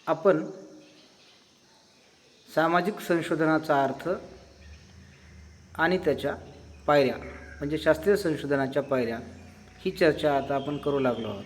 आपण सामाजिक संशोधनाचा अर्थ आणि त्याच्या पायऱ्या म्हणजे शास्त्रीय संशोधनाच्या पायऱ्या ही चर्चा आता आपण करू लागलो आहोत.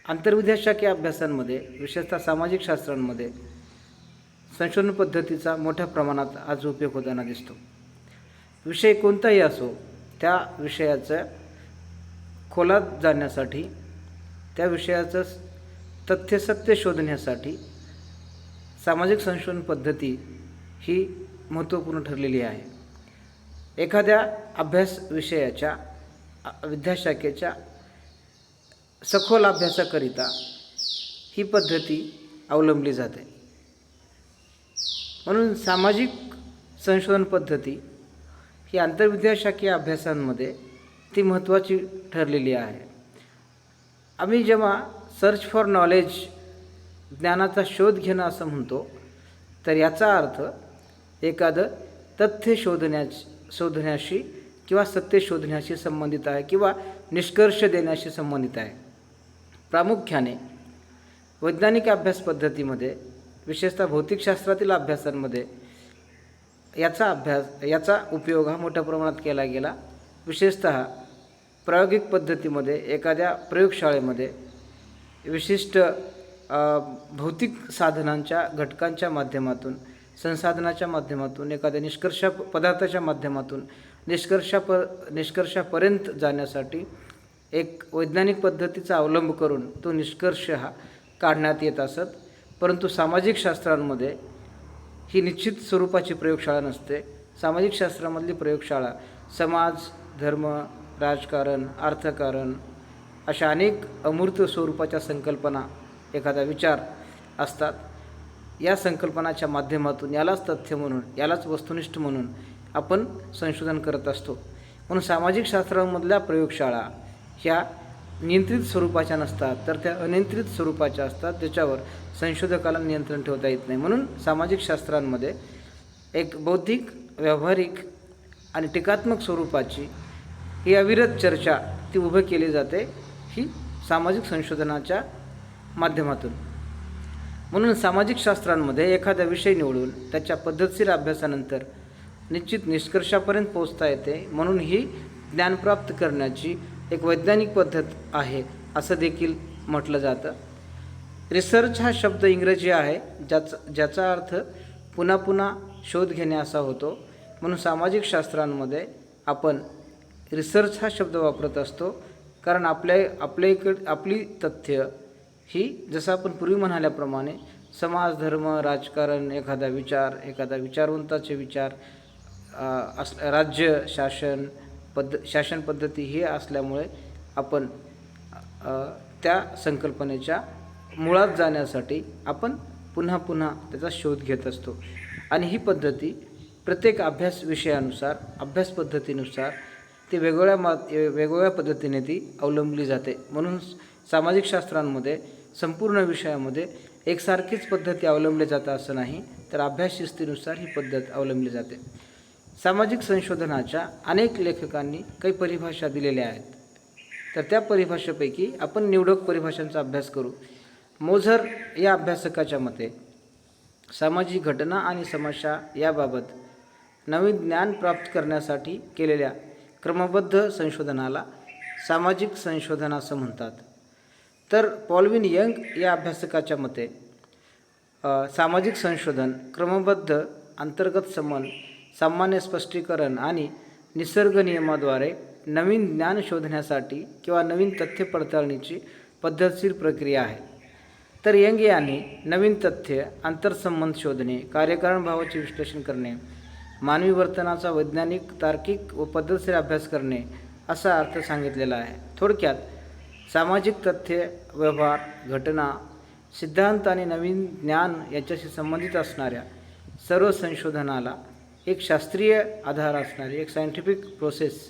आंतरविद्याशाखीय अभ्यासांमध्ये विशेषतः सामाजिक शास्त्रांमध्ये संशोधन पद्धतीचा मोठ्या प्रमाणात आज उपयोग होताना दिसतो. विषय कोणताही असो, त्या विषयाच्या खोलात जाण्यासाठी, त्या विषयाचं तथ्य सत्य शोधण्यासाठी सामाजिक संशोधन पद्धती ही महत्त्वपूर्ण ठरलेली आहे. एखाद्या अभ्यास विषयाच्या विद्याशाखेच्या सखोल अभ्यासाकरिता ही पद्धती अवलंबली जाते. म्हणून सामाजिक संशोधन पद्धती ही आंतरविद्याशाखीय अभ्यासांमध्ये ती महत्त्वाची ठरलेली आहे. आम्ही जेव्हा सर्च फॉर नॉलेज ज्ञानाचा शोध घेणं असं म्हणतो, तर याचा अर्थ एखादं तथ्य शोधण्याशी किंवा सत्य शोधण्याशी संबंधित आहे किंवा निष्कर्ष देण्याशी संबंधित आहे. प्रामुख्याने वैज्ञानिक अभ्यास पद्धतीमध्ये, विशेषतः भौतिकशास्त्रातील अभ्यासांमध्ये याचा उपयोग हा मोठ्या प्रमाणात केला गेला. विशेषतः प्रायोगिक पद्धतीमध्ये एखाद्या प्रयोगशाळेमध्ये विशिष्ट भौतिक साधनांच्या घटकांच्या माध्यमातून, संसाधनाच्या माध्यमातून, एखाद्या पदार्थाच्या माध्यमातून निष्कर्षापर्यंत जाण्यासाठी एक वैज्ञानिक पद्धतीचा अवलंब करून तो निष्कर्ष हा काढण्यात येत असत. परंतु सामाजिक शास्त्रांमध्ये ही निश्चित स्वरूपाची प्रयोगशाळा नसते. सामाजिक शास्त्रामधली प्रयोगशाळा समाज, धर्म, राजकारण, अर्थकारण अशा अनेक अमूर्त स्वरूपाच्या संकल्पना, एखादा विचार असतात. या संकल्पनाच्या माध्यमातून यालाच तथ्य म्हणून, यालाच वस्तुनिष्ठ म्हणून आपण संशोधन करत असतो. म्हणून सामाजिक शास्त्रांमधल्या प्रयोगशाळा ह्या नियंत्रित स्वरूपाच्या नसतात, तर त्या अनियंत्रित स्वरूपाच्या असतात, त्याच्यावर संशोधकाला नियंत्रण ठेवता येत नाही. म्हणून सामाजिक शास्त्रांमध्ये एक बौद्धिक, व्यावहारिक आणि टीकात्मक स्वरूपाची ही अविरत चर्चा ती उभं केली जाते, ही सामाजिक संशोधनाच्या माध्यमातून. म्हणून सामाजिक शास्त्रांमध्ये एखादा विषय निवडून त्याच्या पद्धतशीर अभ्यासानंतर निश्चित निष्कर्षापर्यंत पोहोचता येते. म्हणून ही ज्ञान प्राप्त करण्याची एक वैज्ञानिक पद्धत आहे असं देखील म्हटलं जातं. रिसर्च हा शब्द इंग्रजी आहे, ज्याचा अर्थ पुन्हा पुन्हा शोध घेणे असा होतो. म्हणून सामाजिक शास्त्रांमध्ये आपण रिसर्च हा शब्द वापरत असतो, कारण आपली तथ्य ही, जसं आपण पूर्वी म्हणाल्याप्रमाणे, समाज, धर्म, राजकारण, एखादा विचार, एखादा विचारवंताचे विचार, राज्य, शासन पद्धती हे असल्यामुळे आपण त्या संकल्पनेच्या मुळात जाण्यासाठी आपण पुन्हा पुन्हा त्याचा शोध घेत असतो. आणि ही पद्धती प्रत्येक अभ्यास विषयानुसार, अभ्यास पद्धतीनुसार ती वेगवेगळ्या पद्धतीने ती अवलंबली जाते. म्हणून सामाजिक शास्त्रांमध्ये संपूर्ण विषयामध्ये एकसारखीच पद्धती अवलंबली जातात असं नाही, तर अभ्यास शिस्तीनुसार ही पद्धत अवलंबली जाते. सामाजिक संशोधनाच्या अनेक लेखकांनी काही परिभाषा दिलेल्या आहेत, तर त्या परिभाषेपैकी आपण निवडक परिभाषांचा अभ्यास करू. मोझर या अभ्यासकाच्या मते सामाजिक घटना आणि समस्या याबाबत नवीन ज्ञान प्राप्त करण्यासाठी केलेल्या क्रमबद्ध संशोधनाला सामाजिक संशोधन असं म्हणतात. तर पॉलविन यंग या अभ्यासकाच्या मते सामाजिक संशोधन क्रमबद्ध अंतर्गत समन, सामान्य स्पष्टीकरण आणि निसर्ग नियमाद्वारे नवीन ज्ञान शोधण्यासाठी किंवा नवीन तथ्य पडताळणीची पद्धतशीर प्रक्रिया आहे. तर यंग यांनी नवीन तथ्य, आंतरसंबंध शोधणे, कार्यकारण भावाचे विश्लेषण करणे, मानवी वर्तनाचा वैज्ञानिक, तार्किक व पद्धतशीर अभ्यास करणे असा अर्थ सांगितलेला आहे. थोडक्यात सामाजिक तथ्य, व्यवहार, घटना, सिद्धांत आणि नवीन ज्ञान याच्याशी संबंधित असणाऱ्या सर्व संशोधनाला एक शास्त्रीय आधार असणारी, एक सायंटिफिक प्रोसेस,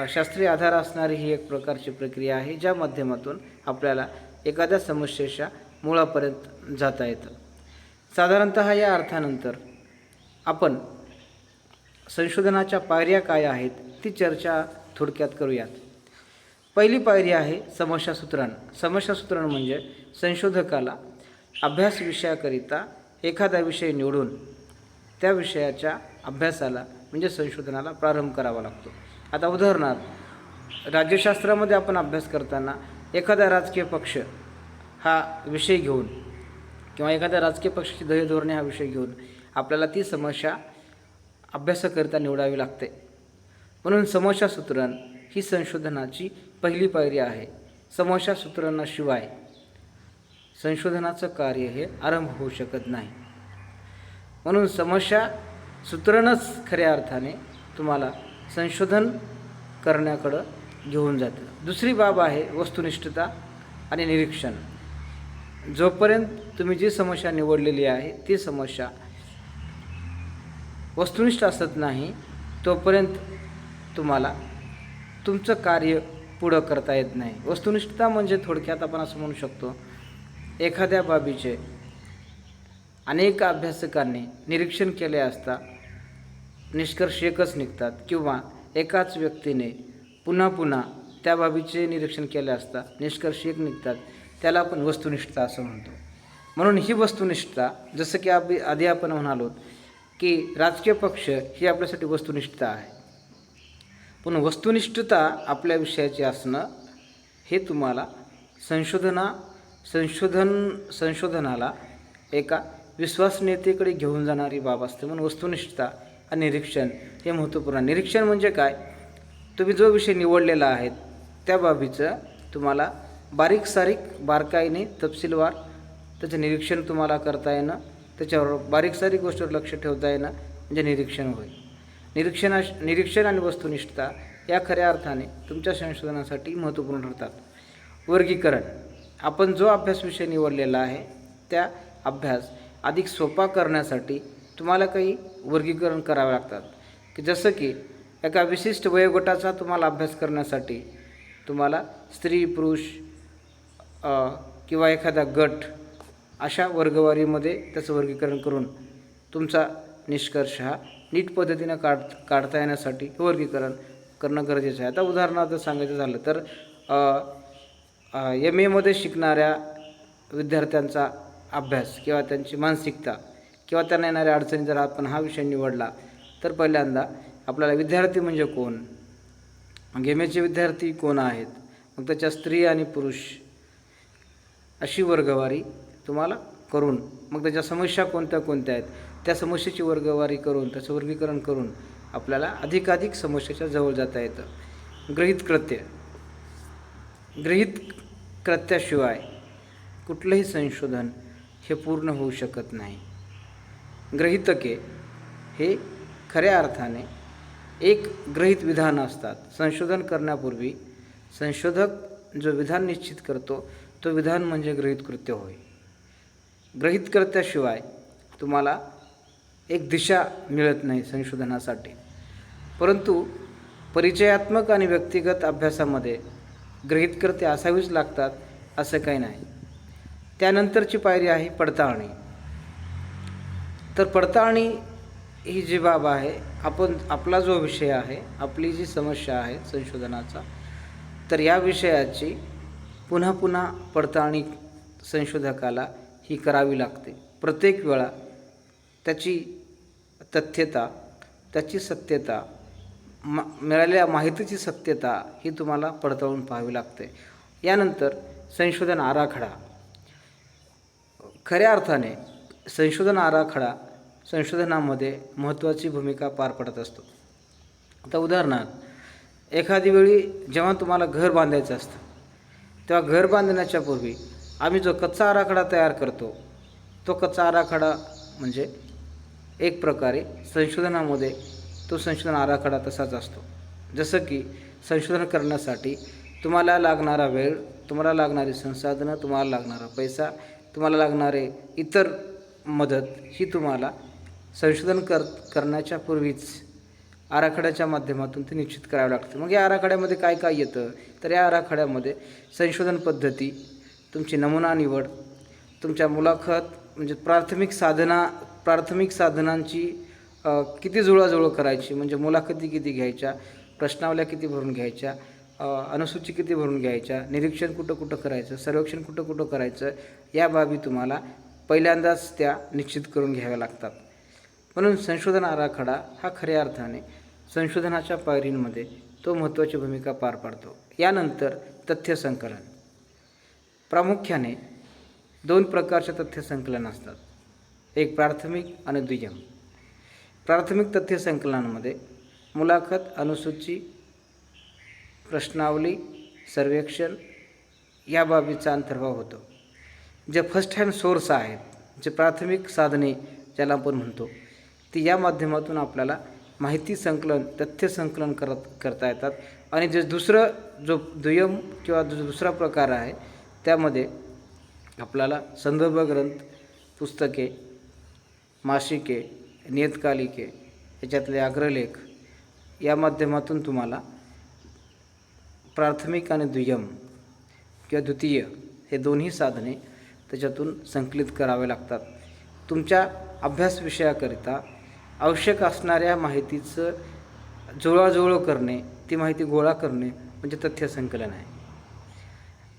शास्त्रीय आधार असणारी ही एक प्रकारची प्रक्रिया आहे, ज्या माध्यमातून आपल्याला एखाद्या समस्येच्या मुळापर्यंत जाता येतं. साधारणतः या अर्थानंतर आपण संशोधनाच्या पायऱ्या काय आहेत ती चर्चा थोडक्यात करूयात. पहिली पायरी आहे समस्यासूत्रण. समस्यासूत्रण म्हणजे संशोधकाला अभ्यास विषयाकरिता एखादा विषय निवडून त्या विषयाच्या अभ्यासाला म्हणजे संशोधनाला प्रारंभ करावा लागतो. आता उदाहरणार्थ राज्यशास्त्रामध्ये आपण अभ्यास करताना एखादा राजकीय पक्ष हा विषय घेऊन किंवा एखाद्या राजकीय पक्षाची ध्येयधोरणे हा विषय घेऊन आपल्याला ती समस्या अभ्यासाकरिता निवडावी लागते. म्हणून समस्यासूत्रण ही संशोधनाची पहिली पायरी आहे. समस्यासूत्रणाशिवाय संशोधनाचं कार्य हे आरंभ होऊ शकत नाही. म्हणून समस्यासूत्रणच खऱ्या अर्थाने तुम्हाला संशोधन करण्याकडं घेऊन जातं. दुसरी बाब आहे वस्तुनिष्ठता आणि निरीक्षण. जोपर्यंत तुम्ही जी समस्या निवडलेली आहे ती समस्या वस्तुनिष्ठ असत नाही तोपर्यंत तुम्हाला तुमचं कार्य पुढं करता येत नाही. वस्तुनिष्ठता म्हणजे थोडक्यात आपण असं म्हणू शकतो, एखाद्या बाबीचे अनेक अभ्यासकांनी निरीक्षण केले असता निष्कर्ष एकच निघतात किंवा एकाच व्यक्तीने पुन्हा पुन्हा त्या बाबीचे निरीक्षण केले असता निष्कर्ष एक निघतात, त्याला आपण वस्तुनिष्ठता असं म्हणतो. म्हणून ही वस्तुनिष्ठता, जसं की आधी आपण म्हणालो की राजकीय पक्ष ही आपल्यासाठी वस्तुनिष्ठता आहे, पण वस्तुनिष्ठता आपल्या विषयाची असणं हे तुम्हाला संशोधनाला एका विश्वसनीयतेकडे घेऊन जाणारी बाब असते. म्हणून वस्तुनिष्ठता आणि निरीक्षण हे महत्त्वपूर्ण. निरीक्षण म्हणजे काय, तुम्ही जो विषय निवडलेला आहे त्या बाबीचं तुम्हाला बारकाईने तपशीलवार त्याचं निरीक्षण तुम्हाला करता येणं, त्याच्यावर बारीक गोष्टीवर लक्ष ठेवता येणं म्हणजे निरीक्षण होईल. निरीक्षण आणि वस्तुनिष्ठता या खऱ्या अर्थाने तुमच्या संशोधनासाठी महत्त्वपूर्ण ठरतात. वर्गीकरण, आपण जो अभ्यास विषय निवडलेला आहे त्या अभ्यास अधिक सोपा करण्यासाठी तुम्हाला काही वर्गीकरण करावे लागतात, की जसं की एका विशिष्ट वयोगटाचा तुम्हाला अभ्यास करण्यासाठी तुम्हाला स्त्री पुरुष किंवा एखादा गट अशा वर्गवारीमध्ये त्याचं वर्गीकरण करून तुमचा निष्कर्ष हा नीट पद्धतीनं काढता येण्यासाठी वर्गीकरण करणं गरजेचं आहे. आता उदाहरणार्थ सांगायचं झालं तर MA शिकणाऱ्या विद्यार्थ्यांचा अभ्यास किंवा त्यांची मानसिकता किंवा त्यांना येणाऱ्या अडचणी जर आपण हा विषय निवडला तर पहिल्यांदा आपल्याला विद्यार्थी म्हणजे कोण, मग MAचे विद्यार्थी कोण आहेत, मग त्याच्या स्त्री आणि पुरुष अशी वर्गवारी तुम्हाला करून मग त्याच्या समस्या कोणत्या आहेत त्या समस्येची वर्गवारी करून त्याचं वर्गीकरण करून आपल्याला अधिकाधिक समस्येच्या जवळ जाता येतं. गृहीत कृत्याशिवाय कुठलंही संशोधन हे पूर्ण होऊ शकत नाही. गृहीतके हे खऱ्या अर्थाने एक गृहीत विधान असतात. संशोधन करण्यापूर्वी संशोधक जो विधान निश्चित करतो तो विधान म्हणजे गृहीत कृत्य होय. गृहीत कृत्याशिवाय तुम्हाला एक दिशा मिळत नाही संशोधनासाठी. परंतु परिचयात्मक आणि व्यक्तिगत अभ्यासामध्ये गृहीत कृत्य असावीच लागतात असं काही नाही. त्यानंतरची पायरी आहे पडताळणी. तर पडताळणी ही जी बाब आहे, आपला जो विषय आहे, आपली जी समस्या आहे संशोधनाचा, तर या विषयाची पुन्हा पुन्हा पडताळणी संशोधकाला ही करावी लागते. प्रत्येक वेळा त्याची तथ्यता, त्याची सत्यता, मिळालेल्या माहितीची सत्यता ही तुम्हाला पडताळून पाहावी लागते. यानंतर संशोधन आराखडा. खऱ्या अर्थाने संशोधन आराखडा संशोधनामध्ये महत्त्वाची भूमिका पार पडत असतो. आता उदाहरणार्थ एखादी वेळी जेव्हा तुम्हाला घर बांधायचं असतं तेव्हा घर बांधण्याच्या पूर्वी आम्ही जो कच्चा आराखडा तयार करतो तो कच्चा आराखडा म्हणजे एक प्रकारे संशोधनामध्ये तो संशोधन आराखडा तसाच असतो. जसं की संशोधन करण्यासाठी तुम्हाला लागणारा वेळ, तुम्हाला लागणारी संसाधनं, तुम्हाला लागणारा पैसा, तुम्हाला लागणारे इतर मदत ही तुम्हाला संशोधन करण्याच्या पूर्वीच आराखड्याच्या माध्यमातून ते निश्चित करावं लागतं. मग या आराखड्यामध्ये काय काय येतं, तर या आराखड्यामध्ये संशोधन पद्धती, तुमची नमुना निवड, तुमच्या मुलाखत म्हणजे प्राथमिक साधनांची किती जुळवाजुळव करायची, म्हणजे मुलाखती किती घ्यायच्या, प्रश्नावल्या किती भरून घ्यायच्या, अनुसूची किती भरून घ्यायच्या, निरीक्षण कुठं कुठं करायचं, सर्वेक्षण कुठं कुठं करायचं, या बाबी तुम्हाला पहिल्यांदाच त्या निश्चित करून घ्याव्या लागतात. म्हणून संशोधन आराखडा हा खऱ्या अर्थाने संशोधनाच्या पायरींमध्ये तो महत्त्वाची भूमिका पार पाडतो. यानंतर तथ्य संकलन. प्रामुख्याने 2 प्रकारचे तथ्य संकलन असतात, एक प्राथमिक आणि दुय्यम. प्राथमिक तथ्य संकलनामध्ये मुलाखत, अनुसूची, प्रश्नावली, सर्वेक्षण या बाबीचा अंतर्भाव होतो. जे फर्स्ट हँड सोर्स आहेत, जे प्राथमिक साधने ज्याला आपण म्हणतो, ती या माध्यमातून आपल्याला माहिती संकलन, तथ्य संकलन करता येतात. आणि जे जो दुय्यम किंवा जो दुसरा प्रकार आहे त्यामध्ये आपल्याला संदर्भ ग्रंथ, पुस्तके, मासिके, नियतकालिके याच्यातले अग्रलेख या माध्यमातून तुम्हाला प्राथमिक आणि दुय्यम किंवा द्वितीय हे दोन्ही साधने त्याच्यातून संकलित करावे लागतात. तुमच्या अभ्यास विषयाकरिता आवश्यक असणाऱ्या माहितीचं जुळवाजुळव करणे, ती माहिती गोळा करणे म्हणजे तथ्य संकलन आहे.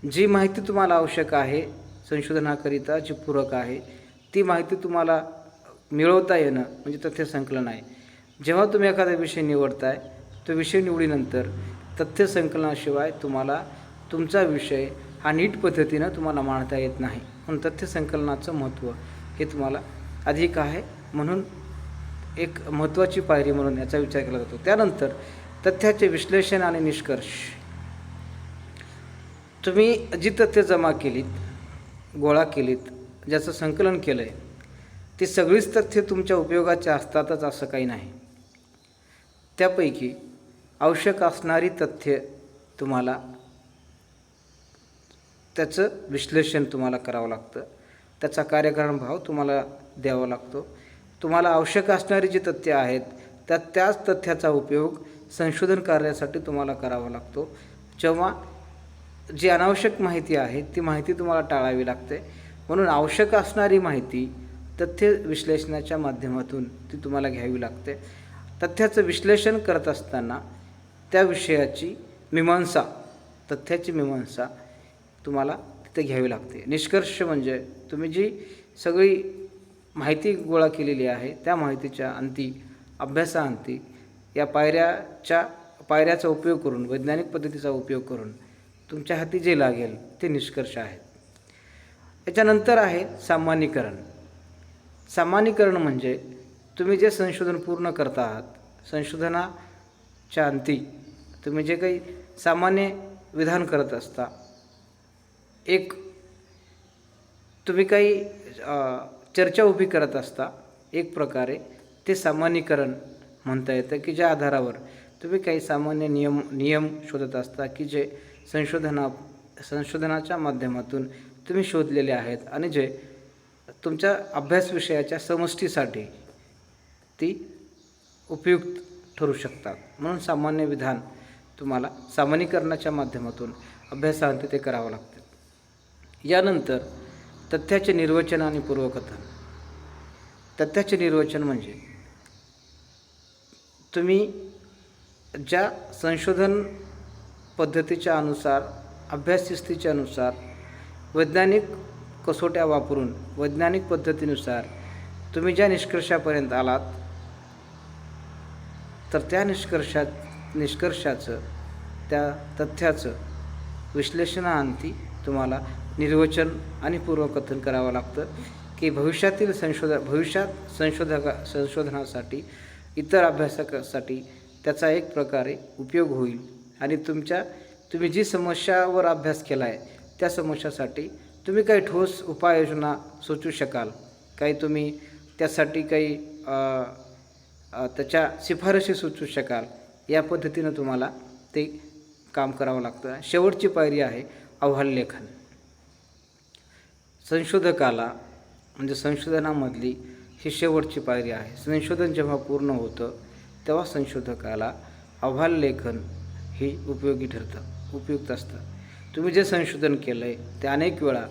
जी माहिती तुम्हाला आवश्यक आहे संशोधनाकरिता, जी पूरक आहे, ती माहिती तुम्हाला मिळवता येणं म्हणजे तथ्य संकलन आहे. जेव्हा तुम्ही एखादा विषय निवडताय, तो विषय निवडीनंतर तथ्य संकलनाशिवाय तुम्हाला तुमचा विषय हा नीट पद्धतीनं तुम्हाला मांडता येत नाही. म्हणून तथ्य संकलनाचं महत्त्व हे तुम्हाला अधिक आहे. म्हणून एक महत्त्वाची पायरी म्हणून याचा विचार केला जातो. त्यानंतर तथ्याचे विश्लेषण आणि निष्कर्ष. तुम्ही जी तथ्य जमा केलीत, गोळा केलीत, ज्याचं संकलन केलं आहे, ती सगळीच तथ्य तुमच्या उपयोगाची असतातच असं काही नाही. त्यापैकी आवश्यक असणारी तथ्य तुम्हाला त्याचं विश्लेषण तुम्हाला करावं लागतं, त्याचा कार्यकारण भाव तुम्हाला द्यावा लागतो. तुम्हाला आवश्यक असणारी जी तथ्य आहेत त्याच तथ्याचा उपयोग संशोधन कार्यासाठी तुम्हाला करावा लागतो. जेव्हा जी अनावश्यक माहिती आहे ती माहिती तुम्हाला टाळावी लागते. म्हणून आवश्यक असणारी माहिती तथ्य विश्लेषणाच्या माध्यमातून ती तुम्हाला घ्यावी लागते. तथ्याचं विश्लेषण करत असताना त्या विषयाची मीमांसा, तथ्याची मीमांसा तुम्हाला तिथे घ्यावी लागते. निष्कर्ष म्हणजे तुम्ही जी सगळी माहिती गोळा केलेली आहे त्या माहितीच्या अंती, अभ्यासाअंती या पायऱ्याचा उपयोग करून, वैज्ञानिक पद्धतीचा उपयोग करून तुमच्या हाती जे लागेल ते निष्कर्ष आहेत. याच्यानंतर आहे सामान्यीकरण. सामान्यीकरण म्हणजे तुम्ही जे संशोधन पूर्ण करता आहात, संशोधनाच्या अंती तुम्ही जे काही सामान्य विधान करत असता, एक तुम्ही काही चर्चा उभी करत असता, एक प्रकारे ते सामान्यीकरण म्हणता येतं, की ज्या आधारावर तुम्ही काही सामान्य नियम शोधत असता, की जे संशोधनाच्या माध्यमातून तुम्ही शोधलेले आहेत आणि जे तुमच्या अभ्यास विषयाच्या समष्टीसाठी ती उपयुक्त ठरू शकतात. म्हणून सामान्य विधान तुम्हाला सामान्यीकरणाच्या माध्यमातून अभ्यासाअंती ते करावं लागतं. यानंतर तथ्याचे निर्वचन आणि पूर्वकथन. तथ्याचे निर्वचन म्हणजे तुम्ही ज्या संशोधन पद्धतीच्या अनुसार, अभ्यास शिस्तीच्या अनुसार, वैज्ञानिक कसोट्या वापरून, वैज्ञानिक पद्धतीनुसार तुम्ही ज्या निष्कर्षापर्यंत आलात, तर त्या निष्कर्षाचं, त्या तथ्याचं विश्लेषणाअंती तुम्हाला निर्वचन आणि पूर्वकथन करावं लागतं, की भविष्यात संशोधनासाठी, इतर अभ्यासासाठी त्याचा एक प्रकारे उपयोग होईल आणि तुम्ही जी समस्यावर अभ्यास केला आहे त्या समस्यासाठी तुम्ही काही ठोस उपाययोजना सुचवू शकाल, काही तुम्ही त्यासाठी काही त्याच्या शिफारशी सुचवू शकाल. या पद्धतीनं तुम्हाला ते काम करावं लागतं. शेवटची पायरी आहे अहवाललेखन. संशोधकाला म्हणजे संशोधनामधली ही शेवटची पायरी आहे. संशोधन जेव्हा पूर्ण होतं तेव्हा संशोधकाला अहवाललेखन ही उपयुक्त असतं. तुम्ही जे संशोधन केलं आहे ते अनेक वेळा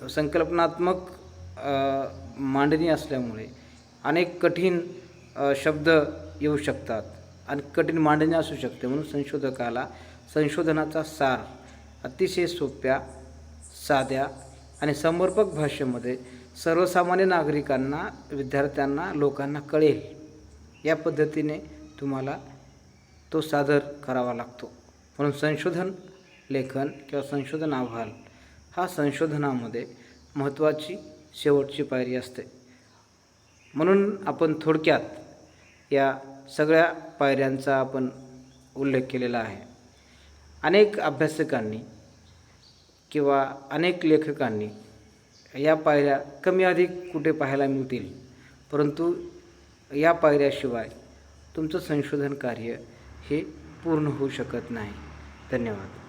संकल्पनात्मक मांडणी असल्यामुळे अनेक कठीण शब्द येऊ शकतात, आणि कठीण मांडणी असू शकते. म्हणून संशोधकाला संशोधनाचा सार अतिशय सोप्या, साध्या आणि समर्पक भाषेमध्ये सर्वसामान्य नागरिकांना, विद्यार्थ्यांना, लोकांना कळेल या पद्धतीने तुम्हाला तो सादर करावा लागतो. म्हणून संशोधन लेखन किंवा संशोधन अहवाल हा संशोधनामध्ये महत्त्वाची शेवटची पायरी असते. म्हणून आपण थोडक्यात या सगळ्या पायऱ्यांचा आपण उल्लेख केलेला आहे. अनेक अभ्यासकांनी किंवा अनेक लेखकांनी या पायऱ्या कमी अधिक कुठे पाहायला मिळतील, परंतु या पायऱ्याशिवाय तुमचं संशोधन कार्य हे पूर्ण होऊ शकत नाही. धन्यवाद.